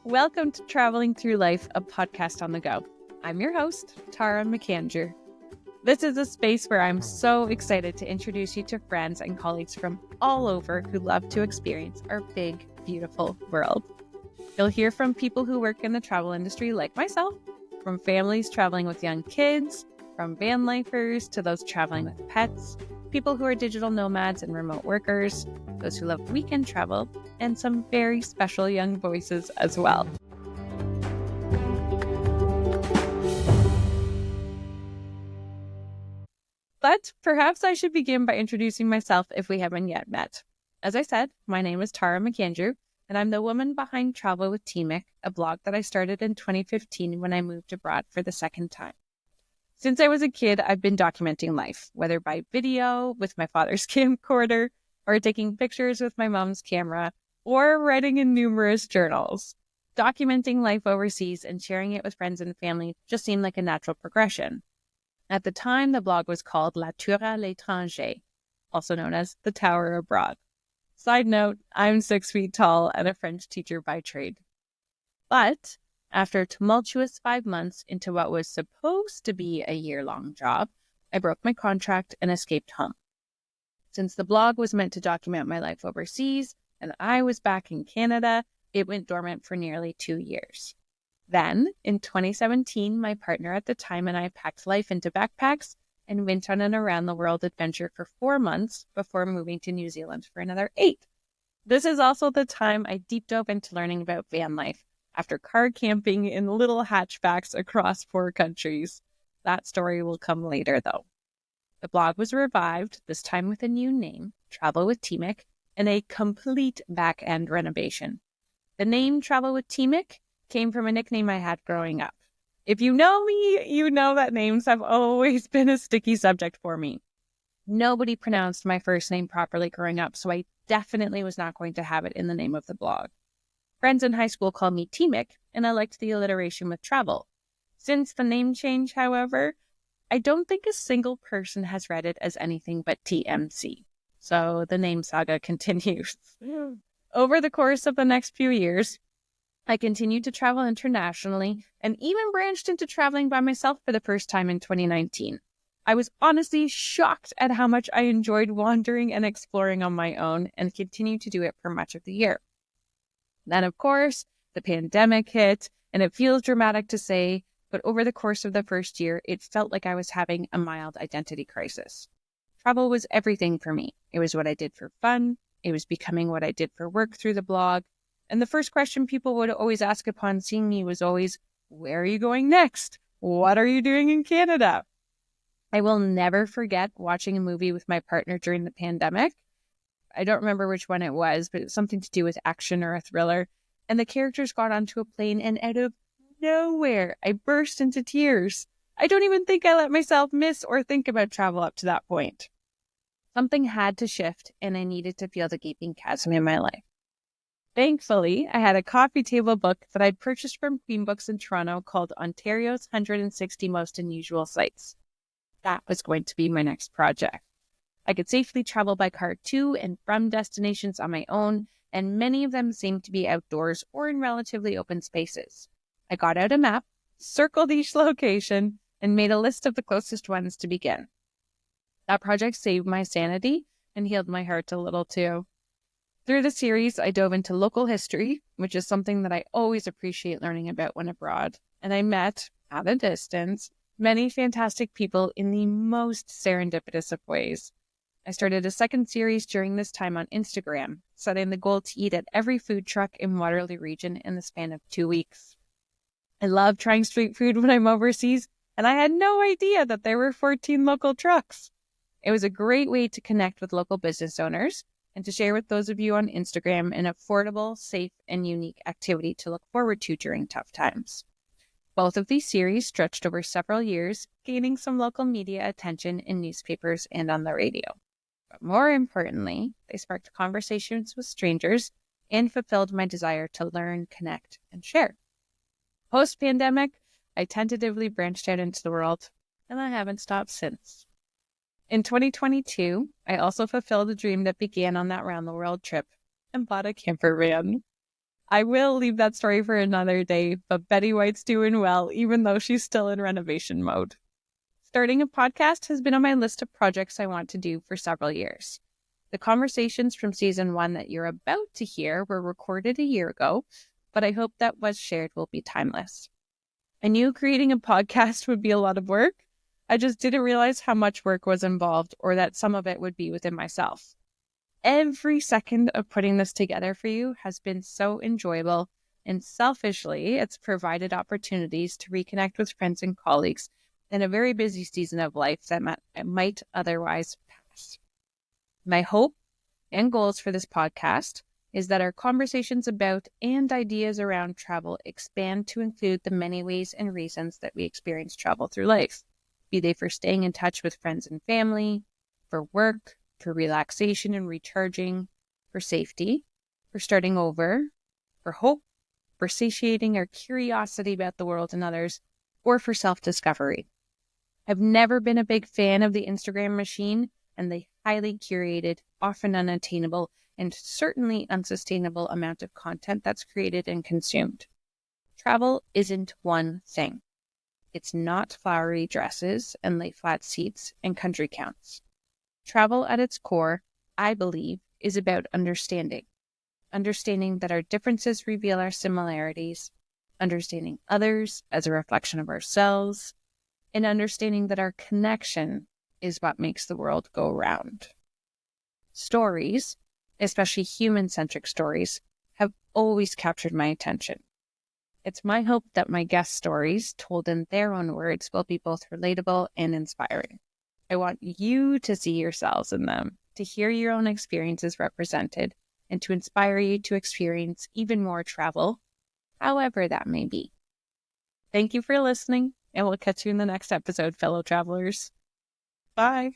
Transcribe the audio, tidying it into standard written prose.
Welcome to Traveling Through Life, a podcast on the go. I'm your host, Tara McAndrew. This is a space where I'm so excited to introduce you to friends and colleagues from all over who love to experience our big, beautiful world. You'll hear from people who work in the travel industry like myself, from families traveling with young kids, from van lifers to those traveling with pets, people who are digital nomads and remote workers, those who love weekend travel, and some very special young voices as well. But perhaps I should begin by introducing myself if we haven't yet met. As I said, my name is Tara McAndrew, and I'm the woman behind Travel with TMc, a blog that I started in 2015 when I moved abroad for the second time. Since I was a kid, I've been documenting life, whether by video with my father's camcorder, or taking pictures with my mom's camera, or writing in numerous journals. Documenting life overseas and sharing it with friends and family just seemed like a natural progression. At the time, the blog was called La Tour à l'étranger, also known as The Tower Abroad. Side note, I'm 6 feet tall and a French teacher by trade. But after a tumultuous 5 months into what was supposed to be a year-long job, I broke my contract and escaped home. Since the blog was meant to document my life overseas, and I was back in Canada, it went dormant for nearly 2 years. Then, in 2017, my partner at the time and I packed life into backpacks and went on an around-the-world adventure for 4 months before moving to New Zealand for another 8. This is also the time I deep dove into learning about van life, after car camping in little hatchbacks across 4 countries. That story will come later, though. The blog was revived, this time with a new name, Travel with TMc, and a complete back-end renovation. The name Travel with TMc came from a nickname I had growing up. If you know me, you know that names have always been a sticky subject for me. Nobody pronounced my first name properly growing up, so I definitely was not going to have it in the name of the blog. Friends in high school called me TMc, and I liked the alliteration with travel. Since the name change, however, I don't think a single person has read it as anything but TMc. So the name saga continues. Over the course of the next few years, I continued to travel internationally and even branched into traveling by myself for the first time in 2019. I was honestly shocked at how much I enjoyed wandering and exploring on my own and continued to do it for much of the year. Then, of course, the pandemic hit, and it feels dramatic to say, but over the course of the first year, it felt like I was having a mild identity crisis. Travel was everything for me. It was what I did for fun. It was becoming what I did for work through the blog. And the first question people would always ask upon seeing me was always, where are you going next? What are you doing in Canada? I will never forget watching a movie with my partner during the pandemic. I don't remember which one it was, but it was something to do with action or a thriller. And the characters got onto a plane, and out of nowhere, I burst into tears. I don't even think I let myself miss or think about travel up to that point. Something had to shift, and I needed to feel the gaping chasm in my life. Thankfully, I had a coffee table book that I'd purchased from Queen Books in Toronto called Ontario's 160 Most Unusual Sites. That was going to be my next project. I could safely travel by car to and from destinations on my own, and many of them seemed to be outdoors or in relatively open spaces. I got out a map, circled each location, and made a list of the closest ones to begin. That project saved my sanity and healed my heart a little too. Through the series, I dove into local history, which is something that I always appreciate learning about when abroad, and I met, at a distance, many fantastic people in the most serendipitous of ways. I started a second series during this time on Instagram, setting the goal to eat at every food truck in Waterloo region in the span of 2 weeks. I love trying street food when I'm overseas, and I had no idea that there were 14 local trucks. It was a great way to connect with local business owners and to share with those of you on Instagram an affordable, safe, and unique activity to look forward to during tough times. Both of these series stretched over several years, gaining some local media attention in newspapers and on the radio. But more importantly, they sparked conversations with strangers and fulfilled my desire to learn, connect, and share. Post-pandemic, I tentatively branched out into the world, and I haven't stopped since. In 2022, I also fulfilled a dream that began on that round-the-world trip and bought a camper van. I will leave that story for another day, but Betty White's doing well, even though she's still in renovation mode. Starting a podcast has been on my list of projects I want to do for several years. The conversations from season 1 that you're about to hear were recorded a year ago, but I hope that what's shared will be timeless. I knew creating a podcast would be a lot of work. I just didn't realize how much work was involved or that some of it would be within myself. Every second of putting this together for you has been so enjoyable, and selfishly, it's provided opportunities to reconnect with friends and colleagues in a very busy season of life that might otherwise pass. My hope and goals for this podcast is that our conversations about and ideas around travel expand to include the many ways and reasons that we experience travel through life, be they for staying in touch with friends and family, for work, for relaxation and recharging, for safety, for starting over, for hope, for satiating our curiosity about the world and others, or for self-discovery. I've never been a big fan of the Instagram machine and the highly curated, often unattainable, and certainly unsustainable amount of content that's created and consumed. Travel isn't one thing. It's not flowery dresses and lay-flat seats and country counts. Travel at its core, I believe, is about understanding. Understanding that our differences reveal our similarities, understanding others as a reflection of ourselves, and understanding that our connection is what makes the world go round. Stories, especially human-centric stories, have always captured my attention. It's my hope that my guest stories, told in their own words, will be both relatable and inspiring. I want you to see yourselves in them, to hear your own experiences represented, and to inspire you to experience even more travel, however that may be. Thank you for listening, and we'll catch you in the next episode, fellow travelers. Bye.